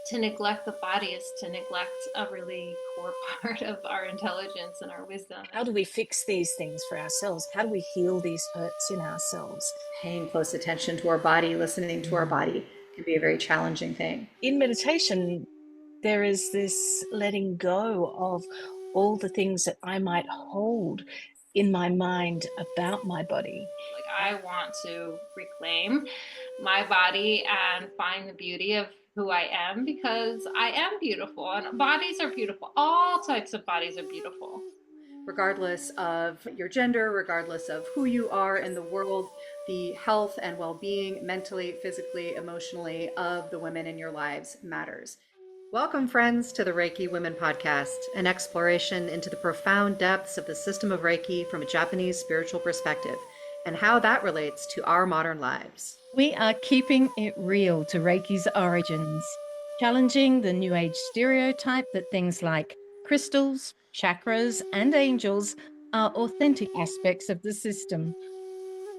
To neglect the body is to neglect a really core part of our intelligence and our wisdom. How do we fix these things for ourselves? How do we heal these hurts in ourselves? Paying close attention to our body, listening to our body can be a very challenging thing. In meditation, there is this letting go of all the things that I might hold in my mind about my body. Like, I want to reclaim my body and find the beauty of who I am, because I am beautiful and bodies are beautiful. All types of bodies are beautiful. Regardless of your gender, regardless of who you are in the world, the health and well-being, mentally, physically, emotionally, of the women in your lives matters. Welcome, friends, to the Reiki Women Podcast, an exploration into the profound depths of the system of Reiki from a Japanese spiritual perspective and how that relates to our modern lives. We are keeping it real to Reiki's origins, challenging the New Age stereotype that things like crystals, chakras, and angels are authentic aspects of the system.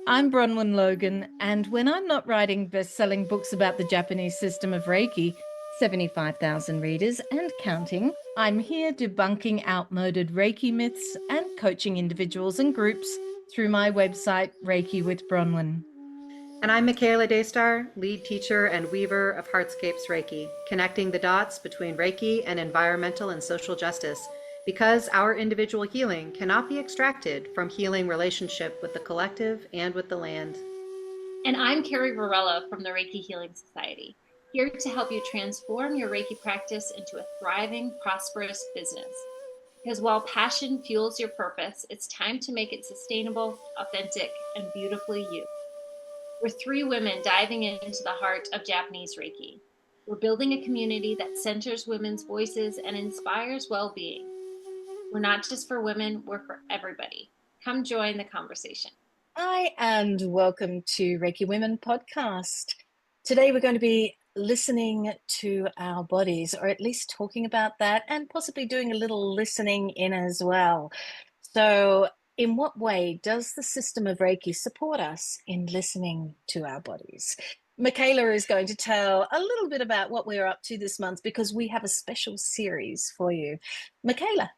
I'm Bronwen Logan, and when I'm not writing best-selling books about the Japanese system of Reiki, 75,000 readers and counting, I'm here debunking outmoded Reiki myths and coaching individuals and groups through my website, Reiki with Bronwen. And I'm Michaela Daystar, lead teacher and weaver of Heartscapes Reiki, connecting the dots between Reiki and environmental and social justice, because our individual healing cannot be extracted from healing relationship with the collective and with the land. And I'm Carrie Varela from the Reiki Healing Society, here to help you transform your Reiki practice into a thriving, prosperous business. Because while passion fuels your purpose, it's time to make it sustainable, authentic, and beautifully you. We're three women diving into the heart of Japanese Reiki. We're building a community that centers women's voices and inspires well-being. We're not just for women, we're for everybody. Come join the conversation. Hi, and welcome to Reiki Women Podcast. Today we're going to be listening to our bodies, or at least talking about that, and possibly doing a little listening in as well. So, in what way does the system of Reiki support us in listening to our bodies? Michaela is going to tell a little bit about what we're up to this month, because we have a special series for you. Michaela.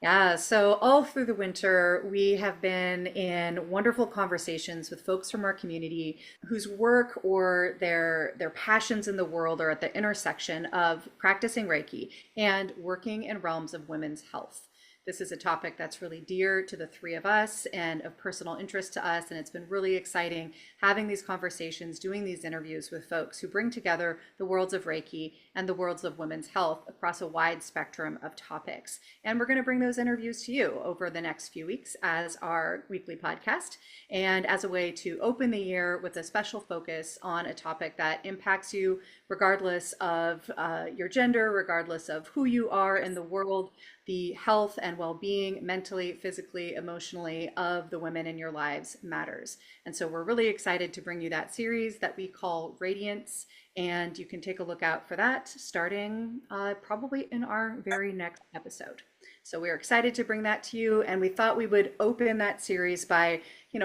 Yeah, so all through the winter, we have been in wonderful conversations with folks from our community whose work or their passions in the world are at the intersection of practicing Reiki and working in realms of women's health. This is a topic that's really dear to the three of us and of personal interest to us. And it's been really exciting having these conversations, doing these interviews with folks who bring together the worlds of Reiki and the worlds of women's health across a wide spectrum of topics. And we're going to bring those interviews to you over the next few weeks as our weekly podcast, and as a way to open the year with a special focus on a topic that impacts you regardless of your gender, regardless of who you are in the world, the health and well-being, mentally, physically, emotionally, of the women in your lives matters. And so we're really excited to bring you that series that we call Radiance, and you can take a look out for that starting probably in our very next episode. So we're excited to bring that to you, and we thought we would open that series by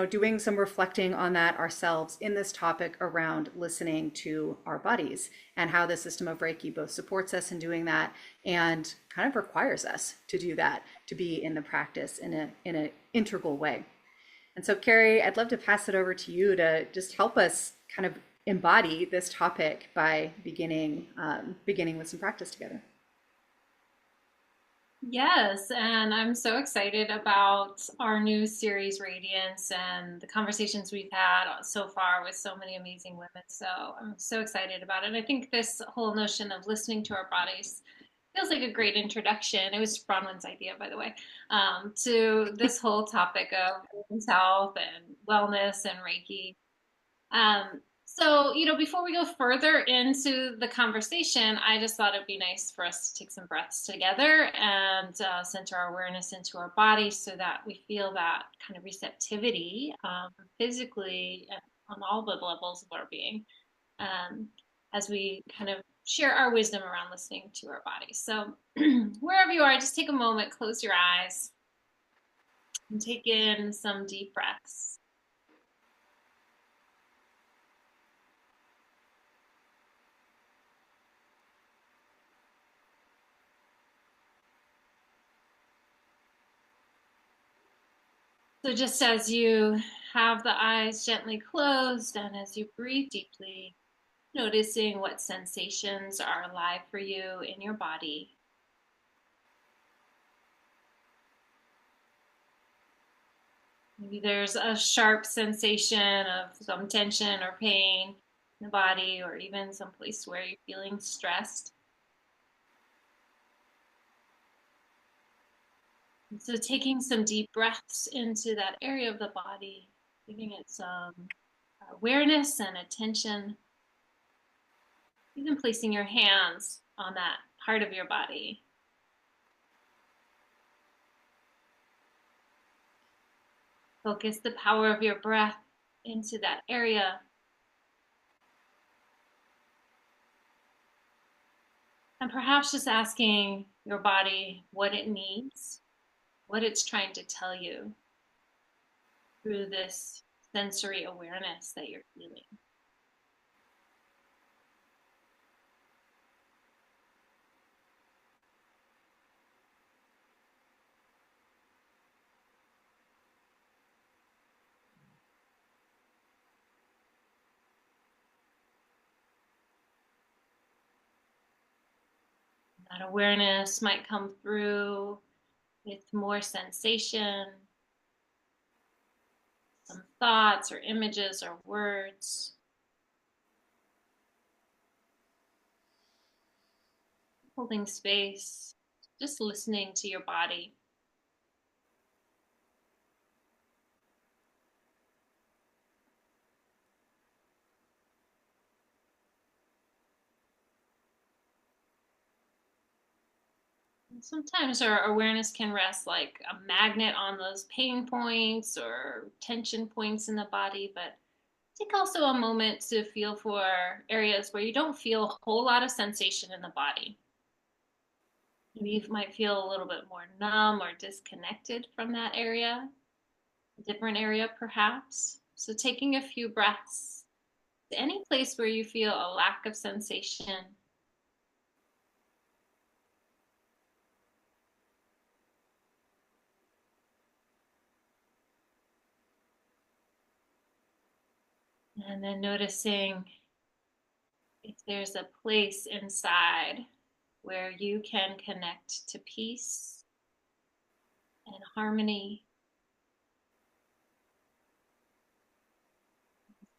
doing some reflecting on that ourselves in this topic around listening to our bodies and how the system of Reiki both supports us in doing that and kind of requires us to do that, to be in the practice in an integral way. And so, Carrie, I'd love to pass it over to you to just help us kind of embody this topic by beginning with some practice together. Yes, and I'm so excited about our new series, Radiance, and the conversations we've had so far with so many amazing women. So I'm so excited about it. And I think this whole notion of listening to our bodies feels like a great introduction. It was Bronwen's idea, by the way, to this whole topic of women's health and wellness and Reiki. So, before we go further into the conversation, I just thought it'd be nice for us to take some breaths together and center our awareness into our body so that we feel that kind of receptivity physically and on all the levels of our being as we kind of share our wisdom around listening to our bodies. So wherever you are, just take a moment, close your eyes, and take in some deep breaths. So just as you have the eyes gently closed and as you breathe deeply, noticing what sensations are alive for you in your body. Maybe there's a sharp sensation of some tension or pain in the body, or even some place where you're feeling stressed. And so taking some deep breaths into that area of the body, giving it some awareness and attention, even placing your hands on that part of your body. Focus the power of your breath into that area. And perhaps just asking your body what it needs, what it's trying to tell you through this sensory awareness that you're feeling. That awareness might come through with more sensation, some thoughts or images or words. Holding space, just listening to your body. Sometimes our awareness can rest like a magnet on those pain points or tension points in the body, but take also a moment to feel for areas where you don't feel a whole lot of sensation in the body. Maybe you might feel a little bit more numb or disconnected from that area, a different area perhaps. So taking a few breaths to any place where you feel a lack of sensation. And then noticing if there's a place inside where you can connect to peace and harmony,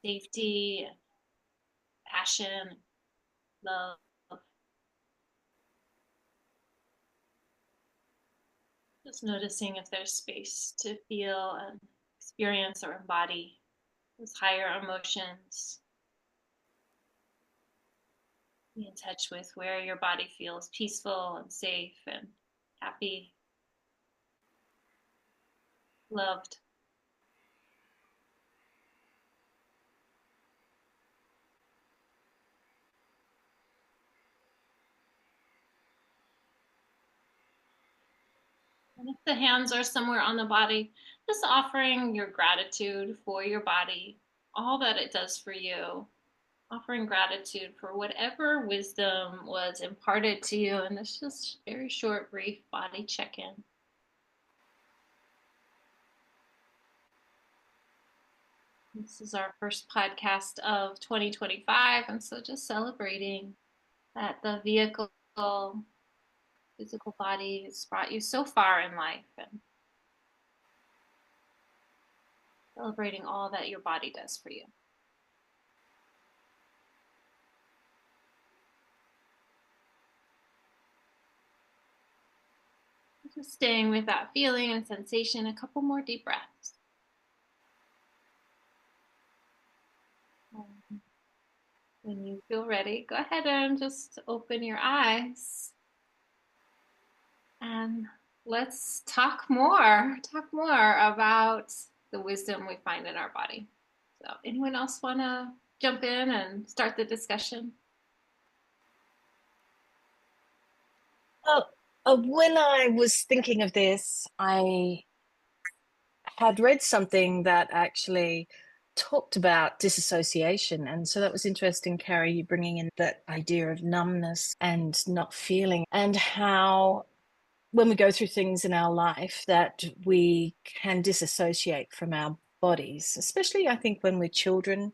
safety, passion, love. Just noticing if there's space to feel and experience or embody those higher emotions. Be in touch with where your body feels peaceful and safe and happy, loved. And if the hands are somewhere on the body, just offering your gratitude for your body, all that it does for you, offering gratitude for whatever wisdom was imparted to you in this just very short, brief body check-in. This is our first podcast of 2025, and so just celebrating that the vehicle, physical body has brought you so far in life, and celebrating all that your body does for you. Just staying with that feeling and sensation, a couple more deep breaths. When you feel ready, go ahead and just open your eyes. And let's talk more about the wisdom we find in our body. So anyone else want to jump in and start the discussion? When I was thinking of this, I had read something that actually talked about disassociation. And so that was interesting, Carrie, you bringing in that idea of numbness and not feeling, and how when we go through things in our life that we can disassociate from our bodies, especially I think when we're children,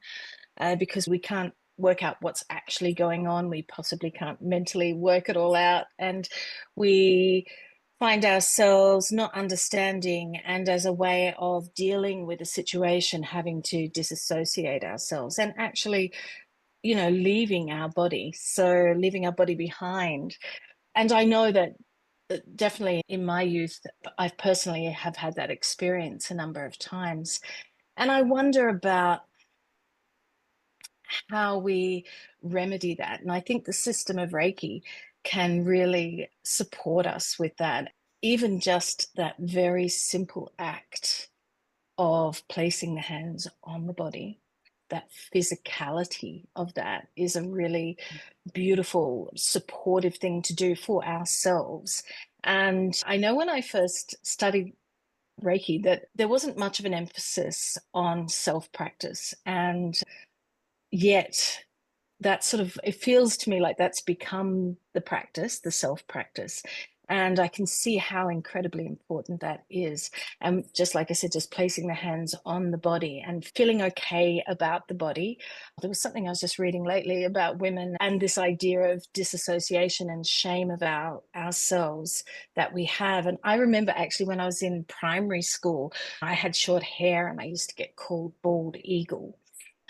because we can't work out what's actually going on. We possibly can't mentally work it all out. And we find ourselves not understanding, and as a way of dealing with a situation, having to disassociate ourselves and actually, leaving our body. So leaving our body behind. And I know that definitely in my youth, I personally have had that experience a number of times. And I wonder about how we remedy that. And I think the system of Reiki can really support us with that. Even just that very simple act of placing the hands on the body, that physicality of that is a really beautiful, supportive thing to do for ourselves. And I know when I first studied Reiki that there wasn't much of an emphasis on self-practice, and yet that sort of, it feels to me like that's become the practice, the self-practice. And I can see how incredibly important that is. And just like I said, just placing the hands on the body and feeling okay about the body. There was something I was just reading lately about women and this idea of disassociation and shame of ourselves that we have. And I remember actually when I was in primary school, I had short hair and I used to get called bald eagle.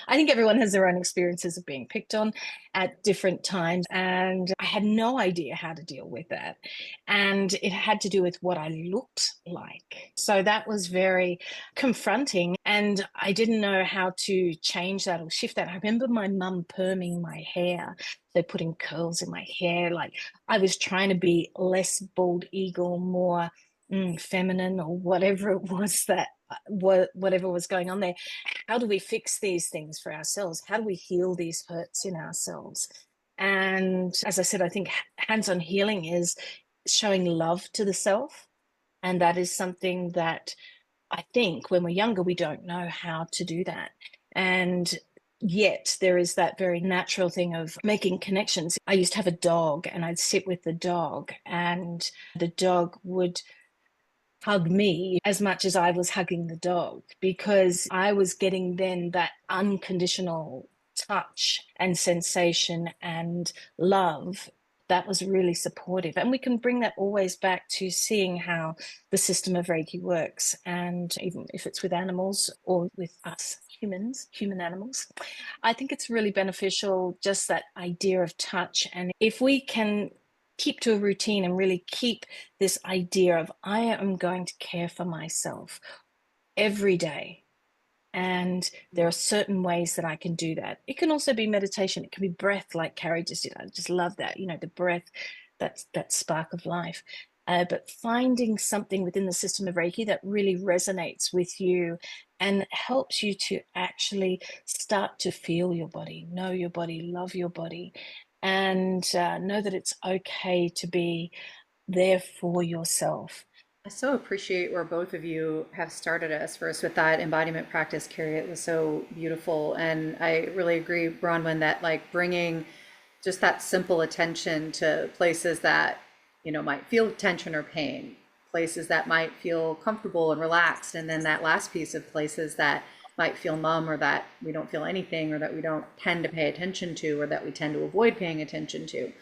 I think everyone has their own experiences of being picked on at different times. And I had no idea how to deal with that. And it had to do with what I looked like. So that was very confronting. And I didn't know how to change that or shift that. I remember my mum perming my hair. So putting curls in my hair. Like I was trying to be less bald eagle, more feminine, or whatever it was that whatever was going on there. How do we fix these things for ourselves? How do we heal these hurts in ourselves? And as I said, I think hands-on healing is showing love to the self. And that is something that I think when we're younger, we don't know how to do that. And yet there is that very natural thing of making connections. I used to have a dog and I'd sit with the dog and the dog would hug me as much as I was hugging the dog, because I was getting then that unconditional touch and sensation and love that was really supportive. And we can bring that always back to seeing how the system of Reiki works. And even if it's with animals or with us humans, human animals, I think it's really beneficial, just that idea of touch. And if we can keep to a routine and really keep this idea of I am going to care for myself every day. And there are certain ways that I can do that. It can also be meditation. It can be breath, like Carrie just did. I just love that, the breath, that spark of life. But finding something within the system of Reiki that really resonates with you and helps you to actually start to feel your body, know your body, love your body, and know that it's okay to be there for yourself. I so appreciate where both of you have started us. First with that embodiment practice, Carrie, it was so beautiful. And I really agree, Bronwen, that like bringing just that simple attention to places that, might feel tension or pain, places that might feel comfortable and relaxed. And then that last piece of places that might feel numb, or that we don't feel anything, or that we don't tend to pay attention to, or that we tend to avoid paying attention to.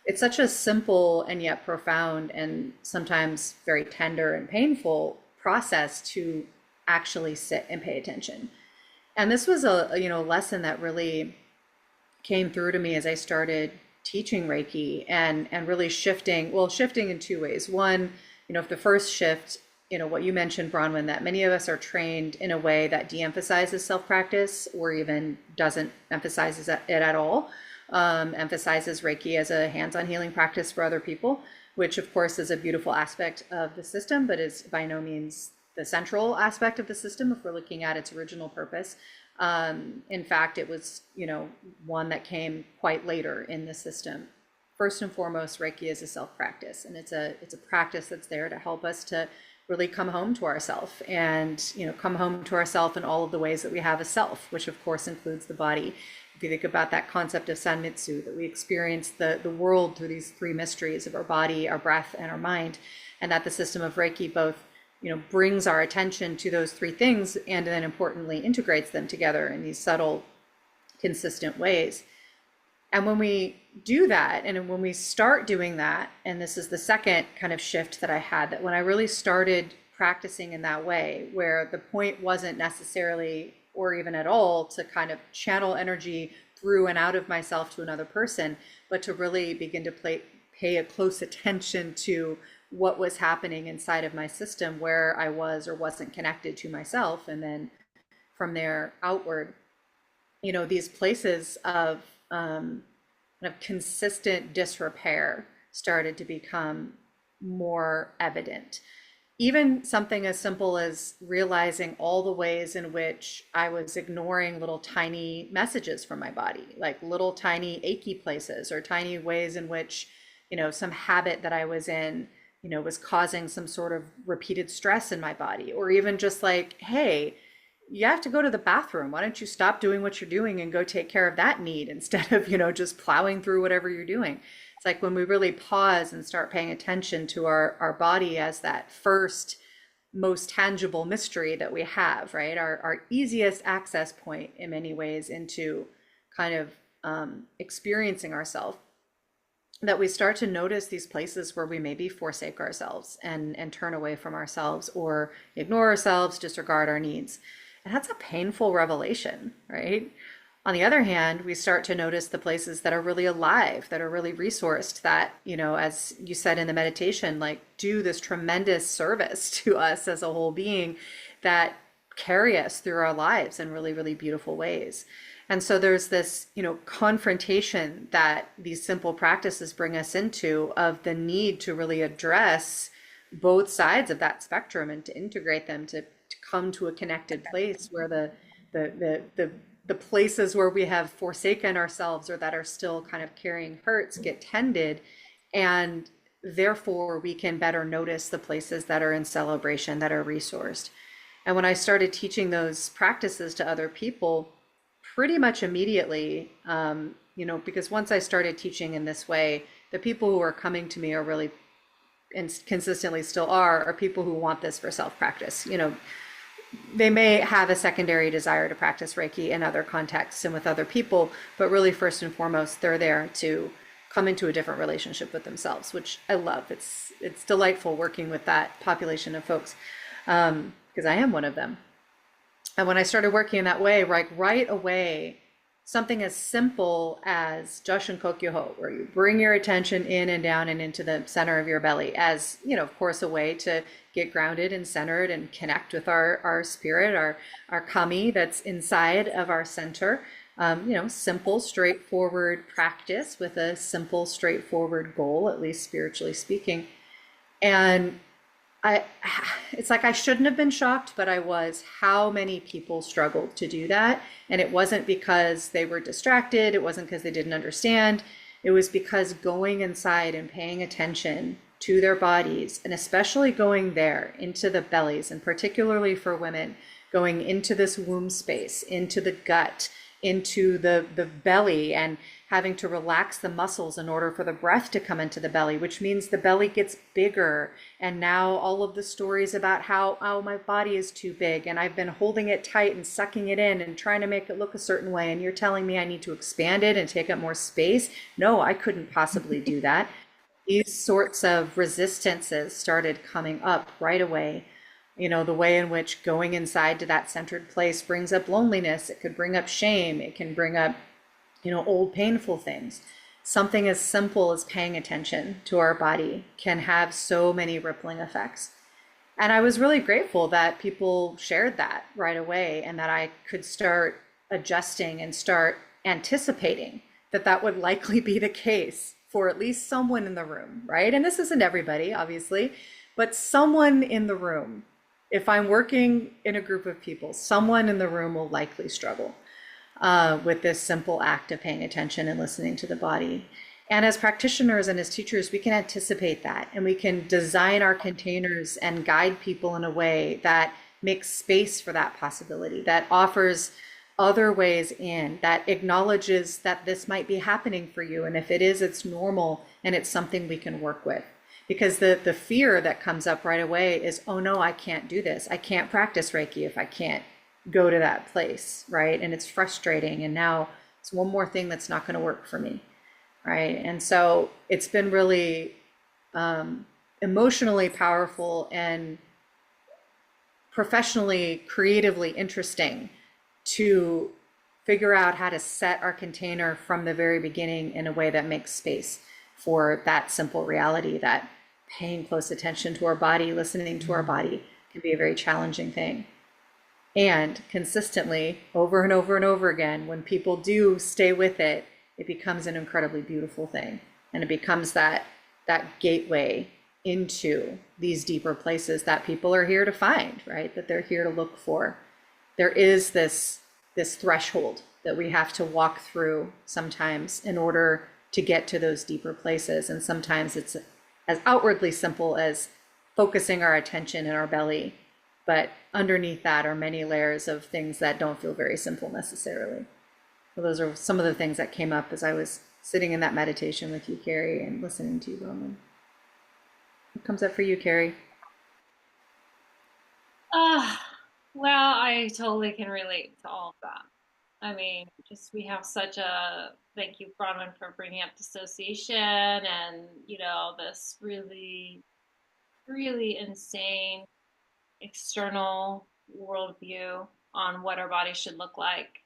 It's such a simple and yet profound and sometimes very tender and painful process to actually sit and pay attention. And this was a lesson that really came through to me as I started teaching Reiki and really shifting in two ways. One, the first shift, what you mentioned, Bronwen, that many of us are trained in a way that de-emphasizes self-practice or even doesn't emphasize it at all. Emphasizes Reiki as a hands-on healing practice for other people, which of course is a beautiful aspect of the system, but is by no means the central aspect of the system if we're looking at its original purpose. In fact, it was, one that came quite later in the system. First and foremost, Reiki is a self-practice, and it's a practice that's there to help us to really come home to ourself, and come home to ourself in all of the ways that we have a self, which of course includes the body. If you think about that concept of Sanmitsu, that we experience the world through these three mysteries of our body, our breath, and our mind, and that the system of Reiki both brings our attention to those three things, and then importantly integrates them together in these subtle, consistent ways. And when we do that, and when we start doing that, and this is the second kind of shift that I had, that when I really started practicing in that way, where the point wasn't necessarily or even at all to kind of channel energy through and out of myself to another person, but to really begin to pay a close attention to what was happening inside of my system, where I was or wasn't connected to myself. And then from there outward, these places of consistent disrepair started to become more evident. Even something as simple as realizing all the ways in which I was ignoring little tiny messages from my body, like little tiny achy places, or tiny ways in which, some habit that I was in, was causing some sort of repeated stress in my body. Or even just like, hey, you have to go to the bathroom. Why don't you stop doing what you're doing and go take care of that need, instead of, just plowing through whatever you're doing. It's like when we really pause and start paying attention to our body as that first, most tangible mystery that we have, right? Our easiest access point in many ways into kind of experiencing ourselves, that we start to notice these places where we maybe forsake ourselves and turn away from ourselves, or ignore ourselves, disregard our needs. And that's a painful revelation, right? On the other hand, we start to notice the places that are really alive, that are really resourced, that, as you said in the meditation, like do this tremendous service to us as a whole being, that carry us through our lives in really, really beautiful ways. And so there's this, confrontation that these simple practices bring us into, of the need to really address both sides of that spectrum and to integrate them, to come to a connected place where the places where we have forsaken ourselves, or that are still kind of carrying hurts, get tended, and therefore we can better notice the places that are in celebration, that are resourced. And when I started teaching those practices to other people, pretty much immediately, because once I started teaching in this way, the people who are coming to me are really, and consistently still are people who want this for self-practice. They may have a secondary desire to practice Reiki in other contexts and with other people, but really first and foremost, they're there to come into a different relationship with themselves, which I love. It's delightful working with that population of folks, because I am one of them. And when I started working in that way, right away, something as simple as Jushin Kokyu-ho, where you bring your attention in and down and into the center of your belly, as, of course, a way to get grounded and centered and connect with our spirit, our kami that's inside of our center. Simple, straightforward practice with a simple, straightforward goal, at least spiritually speaking. And it's like I shouldn't have been shocked, but I was, how many people struggled to do that. And it wasn't because they were distracted. It wasn't because they didn't understand. It was because going inside and paying attention to their bodies, and especially going there into the bellies, and particularly for women, going into this womb space, into the gut, into the belly, and having to relax the muscles in order for the breath to come into the belly, which means the belly gets bigger. And now all of the stories about how, oh, my body is too big, and I've been holding it tight and sucking it in and trying to make it look a certain way, and you're telling me I need to expand it and take up more space? No, I couldn't possibly do that. These sorts of resistances started coming up right away. The way in which going inside to that centered place brings up loneliness. It could bring up shame. It can bring up, old painful things. Something as simple as paying attention to our body can have so many rippling effects. And I was really grateful that people shared that right away, and that I could start adjusting and start anticipating that would likely be the case for at least someone in the room, right? And this isn't everybody, obviously, but someone in the room. If I'm working in a group of people, someone in the room will likely struggle with this simple act of paying attention and listening to the body. And as practitioners and as teachers, we can anticipate that, and we can design our containers and guide people in a way that makes space for that possibility, that offers other ways in, that acknowledges that this might be happening for you. And if it is, it's normal and it's something we can work with. Because the fear that comes up right away is, oh no, I can't do this. I can't practice Reiki if I can't go to that place, right? And it's frustrating. And now it's one more thing that's not going to work for me, right? And so it's been really emotionally powerful and professionally, creatively interesting to figure out how to set our container from the very beginning in a way that makes space for that simple reality that paying close attention to our body, listening to our body can be a very challenging thing. And consistently, over and over and over again, when people do stay with it, it becomes an incredibly beautiful thing. And it becomes that gateway into these deeper places that people are here to find, right? That they're here to look for. There is this threshold that we have to walk through sometimes in order to get to those deeper places. And sometimes it's as outwardly simple as focusing our attention in our belly, but underneath that are many layers of things that don't feel very simple necessarily. So those are some of the things that came up as I was sitting in that meditation with you, Carrie, and listening to you, Bronwen. What comes up for you, Carrie? Well, I totally can relate to all of that. I mean, just we have such a, thank you, Bronwen, for bringing up dissociation and, this really, really insane external worldview on what our body should look like.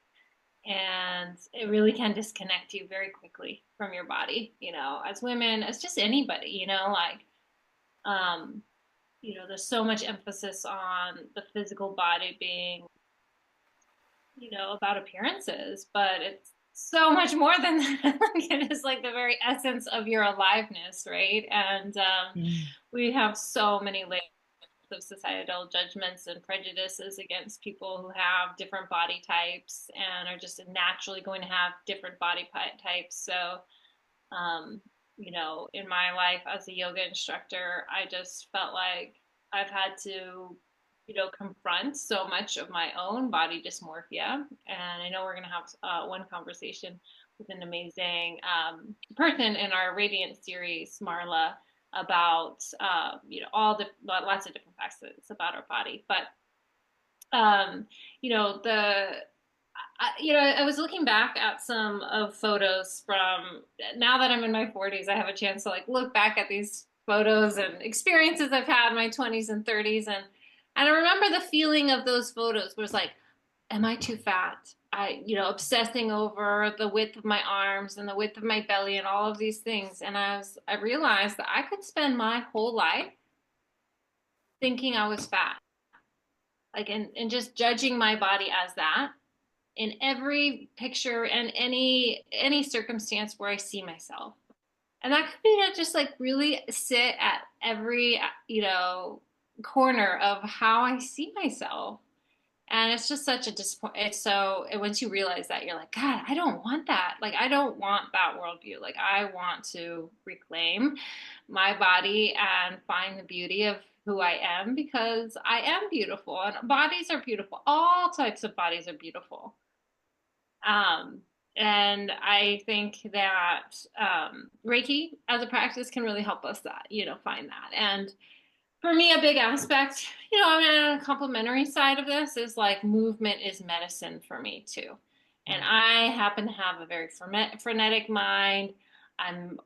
And it really can disconnect you very quickly from your body, as women, as just anybody, there's so much emphasis on the physical body being, about appearances, but it's so much more than that. It is like the very essence of your aliveness, right? And we have so many layers of societal judgments and prejudices against people who have different body types and are just naturally going to have different body types. So, in my life as a yoga instructor, I just felt like I've had to, confront so much of my own body dysmorphia. And I know we're going to have one conversation with an amazing person in our Radiance series, Marla, about all the lots of different facets about our body. But I was looking back at some of photos from, now that I'm in my 40s, I have a chance to look back at these photos and experiences I've had in my 20s and 30s, and I remember the feeling of those photos was like, am I too fat? Obsessing over the width of my arms and the width of my belly and all of these things. And I realized that I could spend my whole life thinking I was fat, and just judging my body as that in every picture and any circumstance where I see myself. And that could be to just really sit at every, corner of how I see myself. And it's just such a disappointment. So once you realize that, you're like, God, I don't want that. I don't want that worldview. I want to reclaim my body and find the beauty of who I am, because I am beautiful and bodies are beautiful. All types of bodies are beautiful. And I think that Reiki as a practice can really help us find that. And for me, a big aspect, on a complementary side of this is movement is medicine for me too. And I happen to have a very frenetic mind. I'm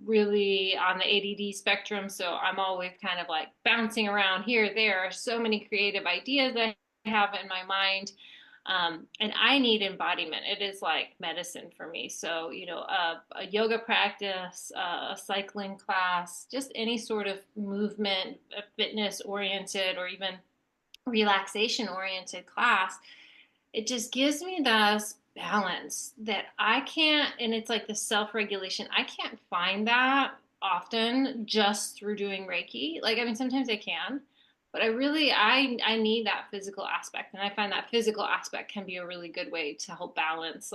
really on the ADD spectrum, so I'm always kind of bouncing around here, there. So many creative ideas I have in my mind. And I need embodiment. It is medicine for me. So, a yoga practice, a cycling class, just any sort of movement, fitness oriented, or even relaxation oriented class, it just gives me this balance that I can't, and it's the self-regulation. I can't find that often just through doing Reiki. Sometimes I can. But I need that physical aspect. And I find that physical aspect can be a really good way to help balance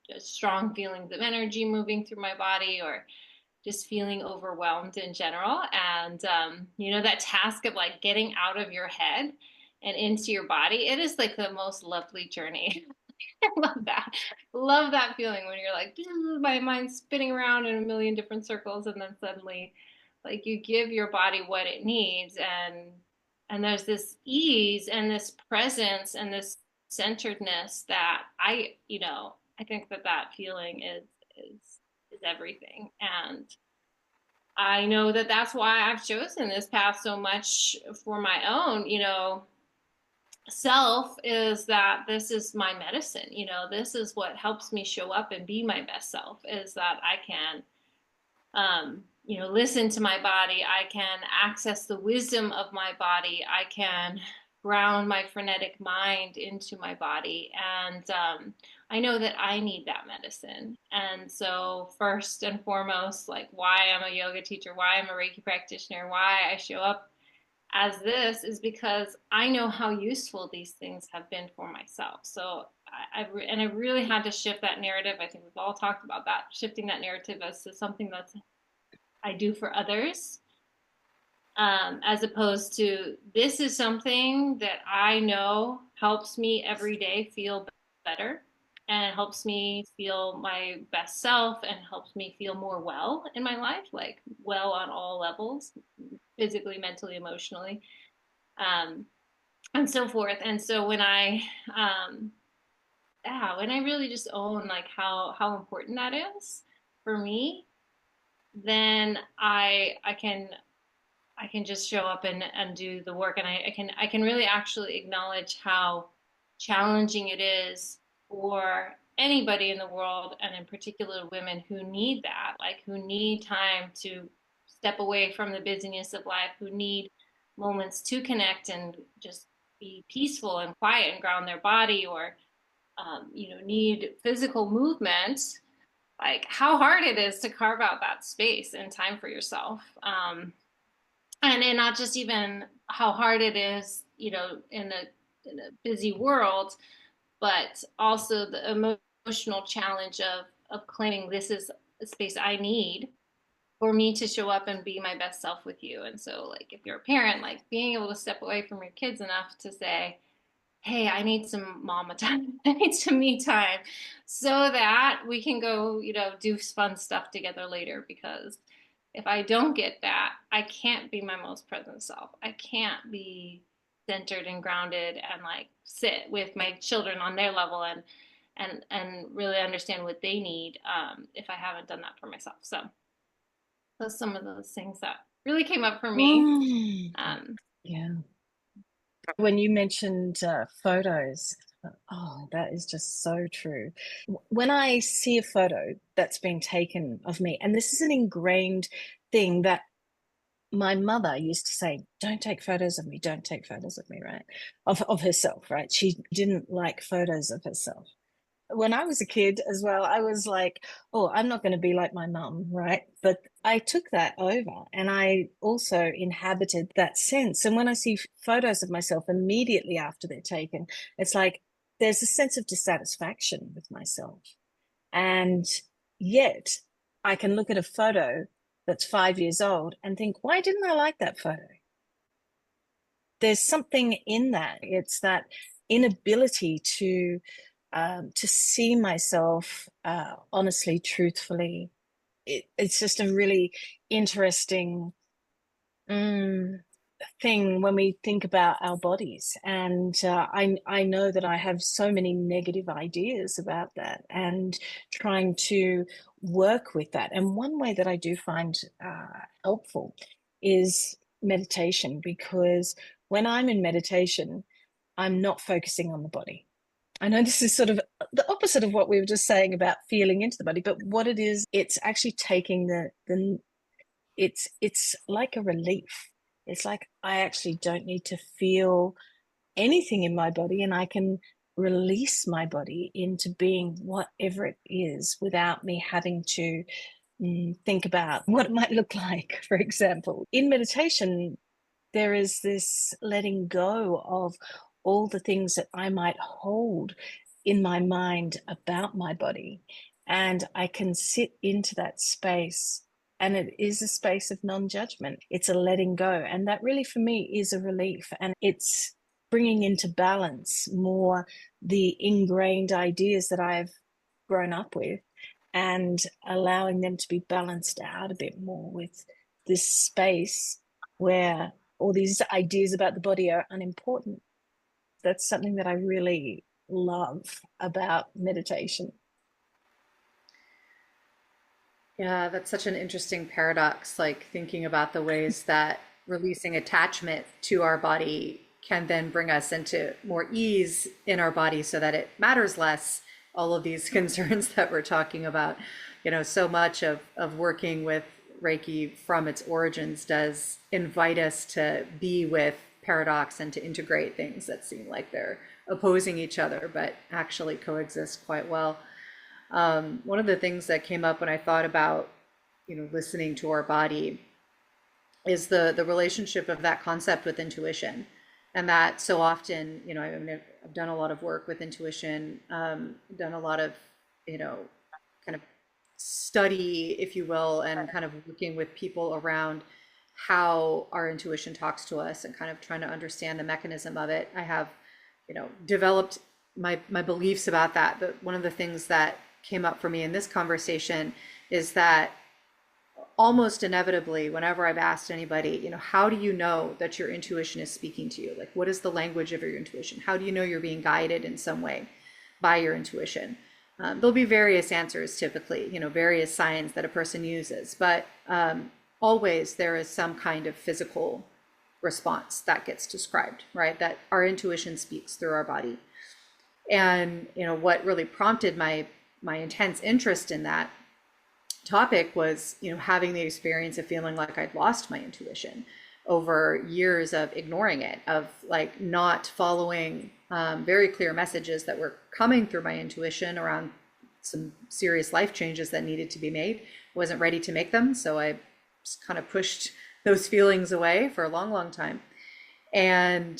just strong feelings of energy moving through my body, or just feeling overwhelmed in general. And, that task of like getting out of your head and into your body, it is like the most lovely journey. I love that. Love that feeling when you're like, my mind's spinning around in a million different circles, and then suddenly, like, you give your body what it needs, and there's this ease and this presence and this centeredness that I think that feeling is everything. And I know that that's why I've chosen this path so much for my own, self, is that this is my medicine. This is what helps me show up and be my best self, is that I can, listen to my body. I can access the wisdom of my body. I can ground my frenetic mind into my body. And I know that I need that medicine. And so first and foremost, like why I'm a yoga teacher, why I'm a Reiki practitioner, why I show up as this, is because I know how useful these things have been for myself. So I really had to shift that narrative. I think we've all talked about that, shifting that narrative as to something that's I do for others, as opposed to this is something that I know helps me every day feel better, and helps me feel my best self, and helps me feel more well in my life, like well on all levels, physically, mentally, emotionally, and so forth. And so when I really just own like how important that is for me, then I can just show up and do the work. And I can really actually acknowledge how challenging it is for anybody in the world, and in particular women who need that, like who need time to step away from the busyness of life, who need moments to connect and just be peaceful and quiet and ground their body, or need physical movement. Like how hard it is to carve out that space and time for yourself. And not just even how hard it is, in a busy world, but also the emotional challenge of claiming this is a space I need for me to show up and be my best self with you. And so, like, if you're a parent, like being able to step away from your kids enough to say, hey, I need some mama time. I need some me time, so that we can go, do fun stuff together later. Because if I don't get that, I can't be my most present self. I can't be centered and grounded and like sit with my children on their level and really understand what they need, if I haven't done that for myself. So those are some of those things that really came up for me. Yeah. When you mentioned photos, oh, that is just so true. When I see a photo that's been taken of me, and this is an ingrained thing that my mother used to say, don't take photos of me, don't take photos of me, right? Of herself, right? She didn't like photos of herself. When I was a kid as well, I was like, oh, I'm not going to be like my mum, right? But I took that over, and I also inhabited that sense. And when I see photos of myself immediately after they're taken, it's like there's a sense of dissatisfaction with myself. And yet I can look at a photo that's 5 years old and think, why didn't I like that photo? There's something in that. It's that inability to see myself honestly, truthfully. It's just a really interesting thing when we think about our bodies. And I know that I have so many negative ideas about that, and trying to work with that. And one way that I do find helpful is meditation, because when I'm in meditation, I'm not focusing on the body. I know this is sort of the opposite of what we were just saying about feeling into the body, but what it is, it's actually taking it's like a relief. It's like I actually don't need to feel anything in my body, and I can release my body into being whatever it is without me having to think about what it might look like, for example. In meditation, there is this letting go of all the things that I might hold in my mind about my body, and I can sit into that space. And it is a space of non-judgment. It's a letting go. And that really, for me, is a relief. And it's bringing into balance more the ingrained ideas that I've grown up with, and allowing them to be balanced out a bit more with this space where all these ideas about the body are unimportant. That's something that I really love about meditation. Yeah, that's such an interesting paradox, like thinking about the ways that releasing attachment to our body can then bring us into more ease in our body so that it matters less, all of these concerns that we're talking about. So much of working with Reiki from its origins does invite us to be with paradox and to integrate things that seem like they're opposing each other, but actually coexist quite well. One of the things that came up when I thought about, listening to our body is the relationship of that concept with intuition. And that so often, I've done a lot of work with intuition, done a lot of, kind of study, if you will, and kind of working with people around how our intuition talks to us and kind of trying to understand the mechanism of it. I have, developed my beliefs about that. But one of the things that came up for me in this conversation is that almost inevitably, whenever I've asked anybody, how do you know that your intuition is speaking to you? Like, what is the language of your intuition? How do you know you're being guided in some way by your intuition? There'll be various answers typically, various signs that a person uses, but always there is some kind of physical response that gets described, right? That our intuition speaks through our body. And, what really prompted my intense interest in that topic was, having the experience of feeling like I'd lost my intuition over years of ignoring it, of like not following very clear messages that were coming through my intuition around some serious life changes that needed to be made. I wasn't ready to make them, so I just kind of pushed those feelings away for a long, long time. And,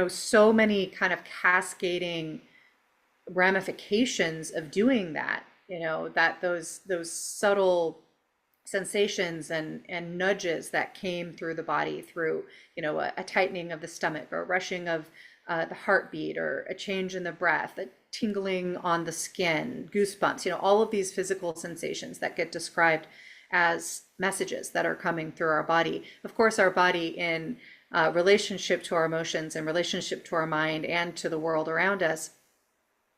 so many kind of cascading ramifications of doing that, that those subtle sensations and nudges that came through the body through, a tightening of the stomach or a rushing of the heartbeat or a change in the breath, a tingling on the skin, goosebumps, all of these physical sensations that get described as messages that are coming through our body. Of course, our body in relationship to our emotions and relationship to our mind and to the world around us,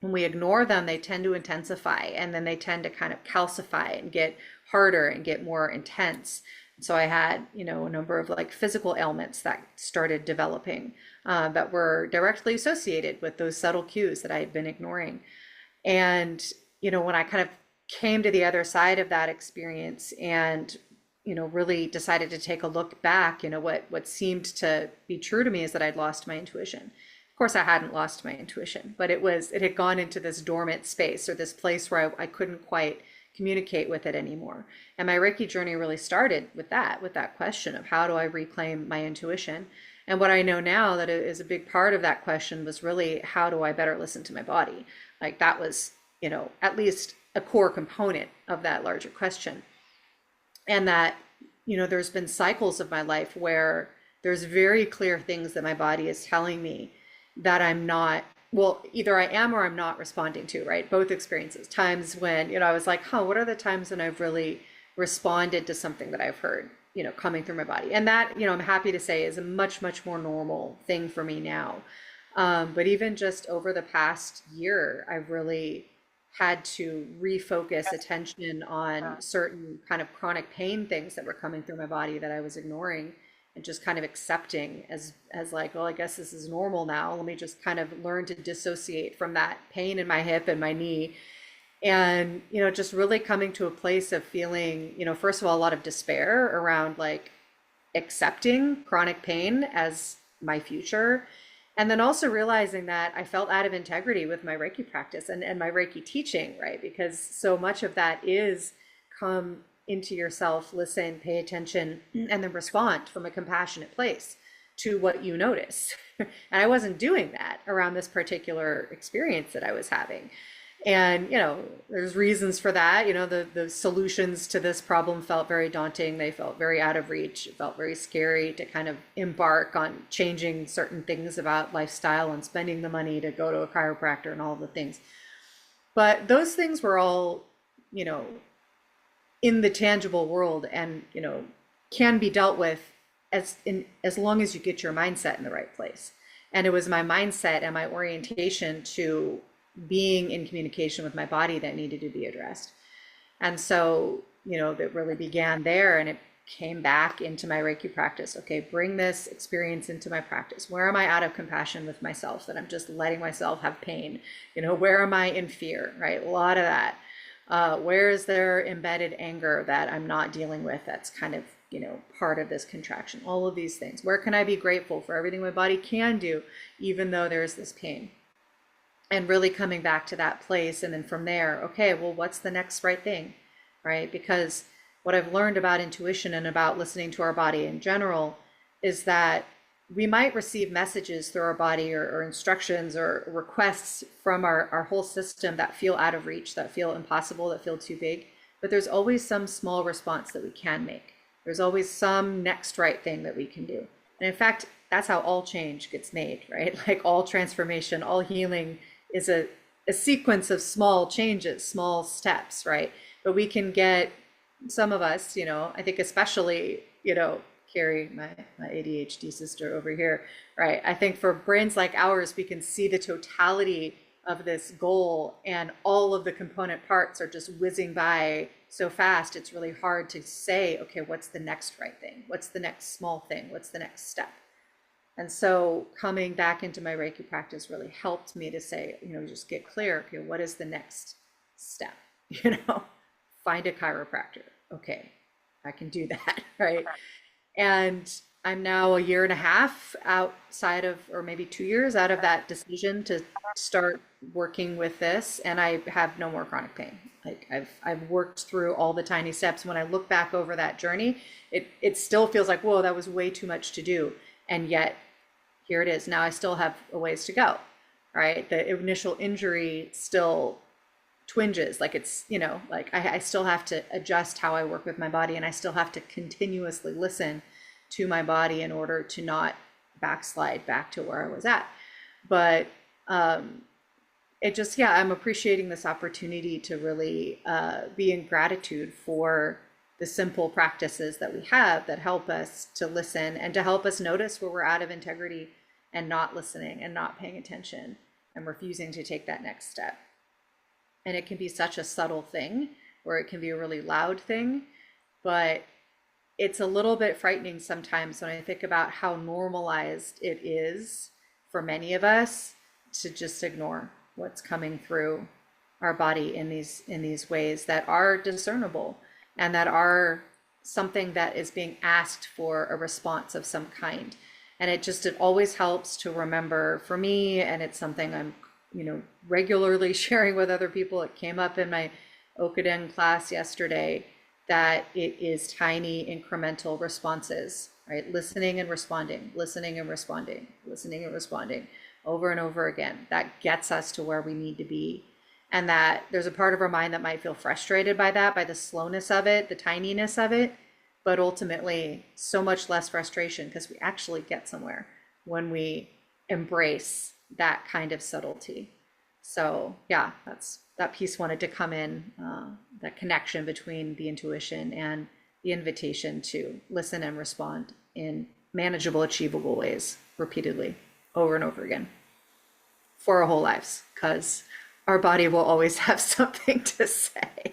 when we ignore them, they tend to intensify, and then they tend to kind of calcify and get harder and get more intense. So I had, a number of like physical ailments that started developing that were directly associated with those subtle cues that I had been ignoring. And, when I kind of came to the other side of that experience and, really decided to take a look back, what seemed to be true to me is that I'd lost my intuition. Of course, I hadn't lost my intuition, but it had gone into this dormant space or this place where I couldn't quite communicate with it anymore. And my Reiki journey really started with that question of how do I reclaim my intuition? And what I know now that is a big part of that question was really, how do I better listen to my body? Like that was, at least a core component of that larger question. And that, there's been cycles of my life where there's very clear things that my body is telling me that I'm not, well, either I am or I'm not responding to, right? Both experiences. Times when, I was like, what are the times when I've really responded to something that I've heard, coming through my body? And that, I'm happy to say is a much, much more normal thing for me now. But even just over the past year, I've really had to refocus attention on certain kind of chronic pain things that were coming through my body that I was ignoring, and just kind of accepting as like, well, I guess this is normal now. Let me just kind of learn to dissociate from that pain in my hip and my knee. And, just really coming to a place of feeling, first of all, a lot of despair around like accepting chronic pain as my future. And then also realizing that I felt out of integrity with my Reiki practice and my Reiki teaching, right? Because so much of that is come into yourself, listen, pay attention, and then respond from a compassionate place. to what you notice. And I wasn't doing that around this particular experience that I was having. And, there's reasons for that. The solutions to this problem felt very daunting. They felt very out of reach. It felt very scary to kind of embark on changing certain things about lifestyle and spending the money to go to a chiropractor and all of the things. But those things were all, in the tangible world and, can be dealt with as long as you get your mindset in the right place. And it was my mindset and my orientation to being in communication with my body that needed to be addressed. And so, that really began there, and it came back into my Reiki practice. Okay, bring this experience into my practice. Where am I out of compassion with myself, that I'm just letting myself have pain? Where am I in fear, right? A lot of that. Where is there embedded anger that I'm not dealing with, that's kind of, part of this contraction? All of these things. Where can I be grateful for everything my body can do, even though there's this pain? And really coming back to that place. And then from there, okay, well, what's the next right thing, right? Because what I've learned about intuition and about listening to our body in general is that we might receive messages through our body or instructions or requests from our whole system that feel out of reach, that feel impossible, that feel too big. But there's always some small response that we can make. There's always some next right thing that we can do. And in fact, that's how all change gets made, right? Like all transformation, all healing is a sequence of small changes, small steps, right? But we can get, some of us, I think especially, Carrie, my ADHD sister over here, right? I think for brains like ours, we can see the totality of this goal and all of the component parts are just whizzing by so fast. It's really hard to say, okay, what's the next right thing? What's the next small thing? What's the next step? And so coming back into my Reiki practice really helped me to say, just get clear. Okay, what is the next step? Find a chiropractor. Okay, I can do that, right? And I'm now a year and a half outside of, or maybe 2 years out of that decision to start working with this. And I have no more chronic pain. Like I've worked through all the tiny steps. When I look back over that journey, it still feels like, whoa, that was way too much to do. And yet here it is. Now I still have a ways to go, right? The initial injury still twinges, like it's, like I still have to adjust how I work with my body, and I still have to continuously listen to my body in order to not backslide back to where I was at. But it just, I'm appreciating this opportunity to really be in gratitude for the simple practices that we have that help us to listen and to help us notice where we're out of integrity and not listening and not paying attention and refusing to take that next step. And it can be such a subtle thing, or it can be a really loud thing, but it's a little bit frightening sometimes when I think about how normalized it is for many of us to just ignore what's coming through our body in these ways that are discernible and that are something that is being asked for a response of some kind. And it always helps to remember for me, and it's something I'm regularly sharing with other people. It came up in my Okuden class yesterday, that it is tiny incremental responses, right? Listening and responding, listening and responding, listening and responding over and over again. That gets us to where we need to be. And that there's a part of our mind that might feel frustrated by that, by the slowness of it, the tininess of it, but ultimately so much less frustration because we actually get somewhere when we embrace that kind of subtlety. So that piece wanted to come in, that connection between the intuition and the invitation to listen and respond in manageable, achievable ways repeatedly over and over again for our whole lives, because our body will always have something to say.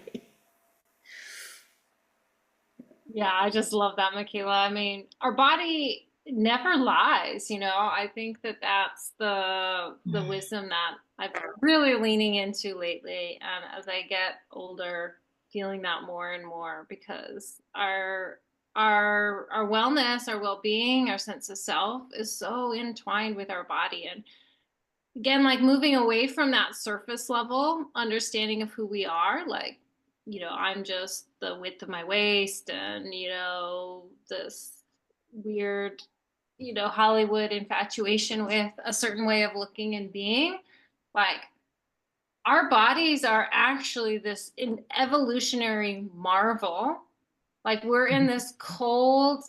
Yeah, I just love that, Michaela. I mean, our body never lies, I think that's the wisdom that I've been really leaning into lately. And as I get older, feeling that more and more, because our wellness, our well-being, our sense of self is so entwined with our body. And again, like moving away from that surface level understanding of who we are, like, I'm just the width of my waist and, this weird Hollywood infatuation with a certain way of looking and being. Like, our bodies are actually this evolutionary marvel. Like, we're in this cold,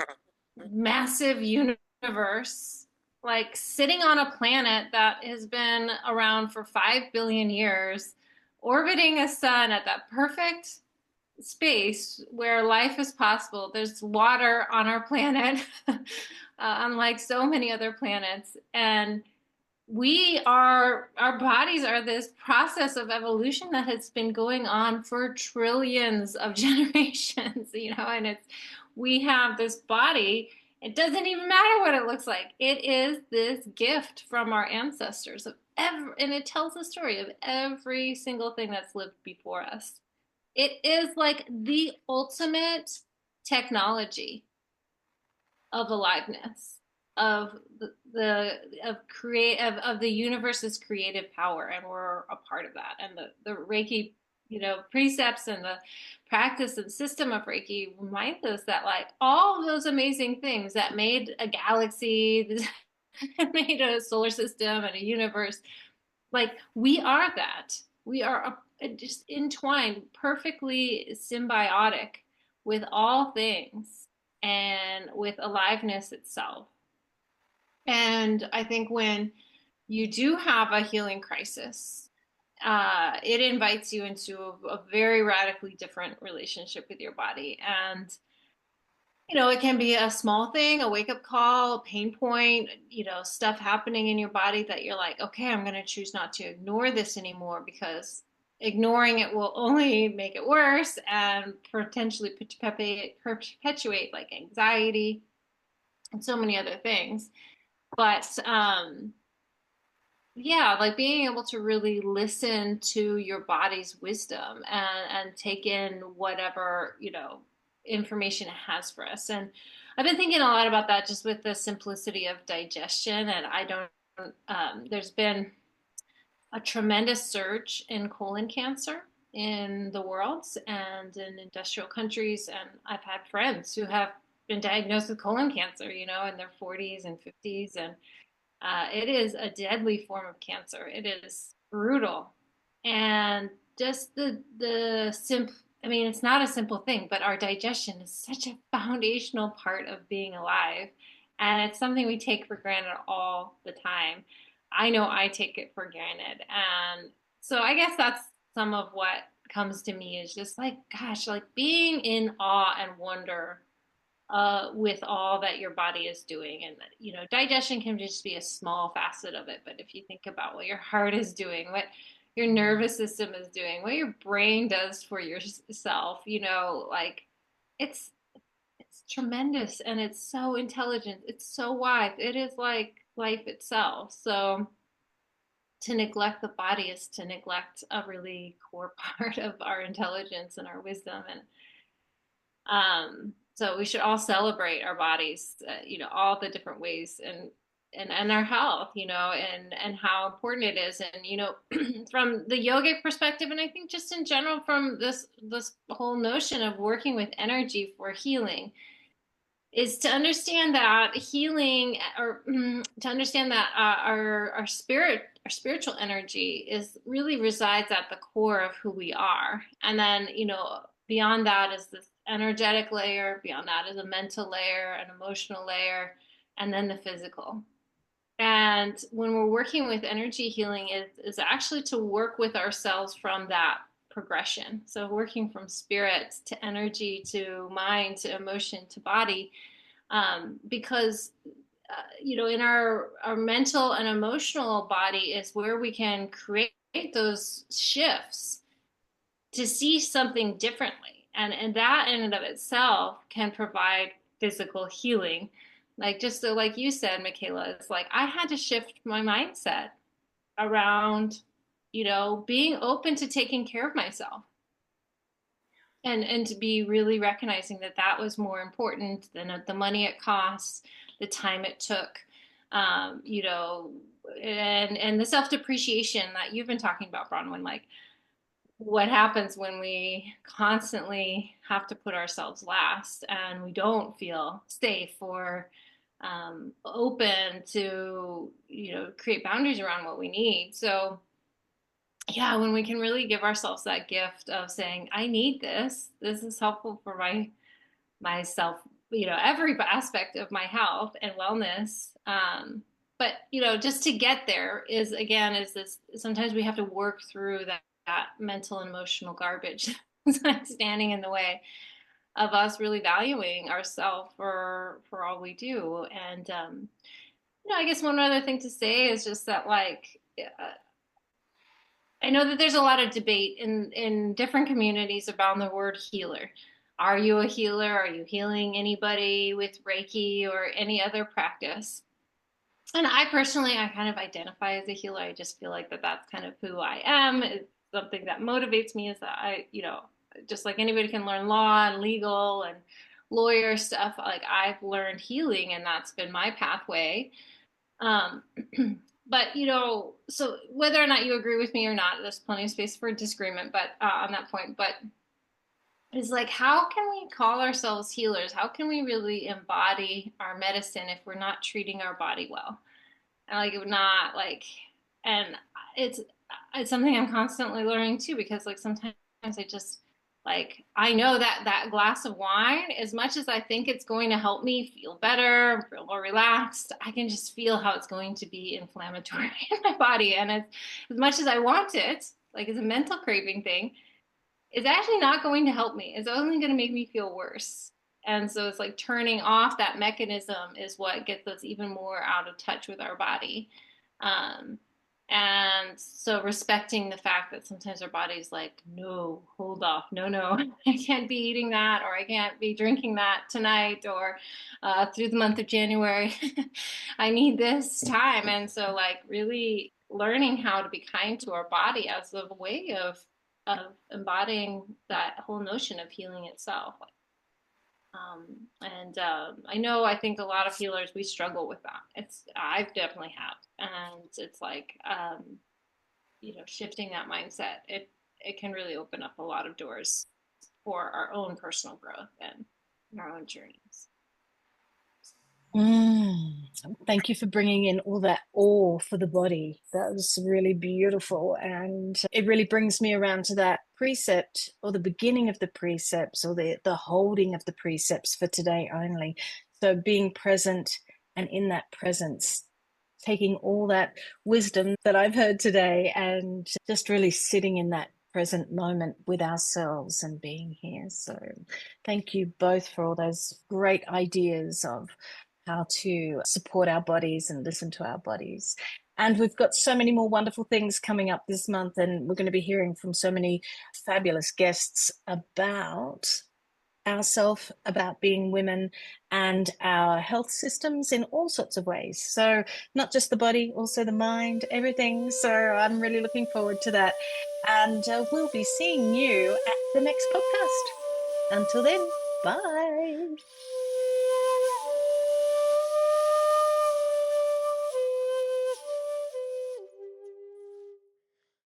massive universe, like sitting on a planet that has been around for 5 billion years, orbiting a sun at that perfect space where life is possible. There's water on our planet, unlike so many other planets. And our bodies are this process of evolution that has been going on for trillions of generations, and we have this body. It doesn't even matter what it looks like. It is this gift from our ancestors and it tells the story of every single thing that's lived before us. It is like the ultimate technology of aliveness, of the universe's creative power, and we're a part of that. And the Reiki, precepts and the practice and system of Reiki remind us that, like, all those amazing things that made a galaxy, made a solar system and a universe, like, we are that. We are just entwined, perfectly symbiotic with all things and with aliveness itself. And I think when you do have a healing crisis, it invites you into a very radically different relationship with your body. And, it can be a small thing, a wake up call, a pain point, stuff happening in your body that you're like, okay, I'm going to choose not to ignore this anymore, because ignoring it will only make it worse and potentially perpetuate like anxiety and so many other things. But yeah, like being able to really listen to your body's wisdom and take in whatever, information it has for us. And I've been thinking a lot about that, just with the simplicity of digestion. And there's been a tremendous surge in colon cancer in the world and in industrial countries. And I've had friends who have been diagnosed with colon cancer, in their 40s and 50s. And it is a deadly form of cancer. It is brutal. And just it's not a simple thing, but our digestion is such a foundational part of being alive. And it's something we take for granted all the time. I know I take it for granted. And so I guess that's some of what comes to me, is just like, gosh, like being in awe and wonder with all that your body is doing. And, digestion can just be a small facet of it. But if you think about what your heart is doing, what your nervous system is doing, what your brain does for yourself, like it's tremendous, and it's so intelligent. It's so wise. It is like life itself. So to neglect the body is to neglect a really core part of our intelligence and our wisdom. And so we should all celebrate our bodies, all the different ways, and our health, and how important it is. And, from the yogic perspective, and I think just in general from this whole notion of working with energy for healing, is to understand that healing, or to understand that our spiritual energy really resides at the core of who we are. And then, beyond that is this energetic layer, beyond that is a mental layer, an emotional layer, and then the physical. And when we're working with energy healing, is actually to work with ourselves from that progression. So working from spirit to energy to mind to emotion to body, because in our mental and emotional body is where we can create those shifts to see something differently, and that in and of itself can provide physical healing. Like, just so, like you said, Michaela, it's like I had to shift my mindset around, being open to taking care of myself, and to be really recognizing that was more important than the money it costs, the time it took, and the self-depreciation that you've been talking about, Bronwen. Like, what happens when we constantly have to put ourselves last and we don't feel safe or open to, create boundaries around what we need. So yeah, when we can really give ourselves that gift of saying, I need this, this is helpful for myself, every aspect of my health and wellness. But, just to get there is this, sometimes we have to work through that mental and emotional garbage that's standing in the way of us really valuing ourselves for all we do. And, I guess one other thing to say is just that, like, I know that there's a lot of debate in different communities around the word healer. Are you a healer? Are you healing anybody with Reiki or any other practice? And I kind of identify as a healer. I just feel like that's kind of who I am. It's something that motivates me is that just like anybody can learn law and legal and lawyer stuff, like I've learned healing and that's been my pathway. Um, but so whether or not you agree with me or not, there's plenty of space for disagreement, but on that point, but it's like, how can we call ourselves healers? How can we really embody our medicine if we're not treating our body well? And like, not like, and it's something I'm constantly learning too, because like sometimes I just like, I know that glass of wine, as much as I think it's going to help me feel better, feel more relaxed, I can just feel how it's going to be inflammatory in my body. And as much as I want it, like it's a mental craving thing, it's actually not going to help me. It's only going to make me feel worse. And so it's like turning off that mechanism is what gets us even more out of touch with our body. Um, and so respecting the fact that sometimes our body's like, no, hold off. No, I can't be eating that, or I can't be drinking that tonight, or through the month of January. I need this time. And so like really learning how to be kind to our body as a way of embodying that whole notion of healing itself. I think a lot of healers, we struggle with that. I definitely have. And it's like, shifting that mindset, it can really open up a lot of doors for our own personal growth and our own journeys. Thank you for bringing in all that awe for the body. That was really beautiful. And it really brings me around to that precept, or the beginning of the precepts, or the holding of the precepts for today only. So being present, and in that presence, taking all that wisdom that I've heard today and just really sitting in that present moment with ourselves and being here. So thank you both for all those great ideas of how to support our bodies and listen to our bodies. And we've got so many more wonderful things coming up this month, and we're going to be hearing from so many fabulous guests about ourselves, about being women, and our health systems in all sorts of ways. So not just the body, also the mind, everything. So I'm really looking forward to that. And we'll be seeing you at the next podcast. Until then, bye.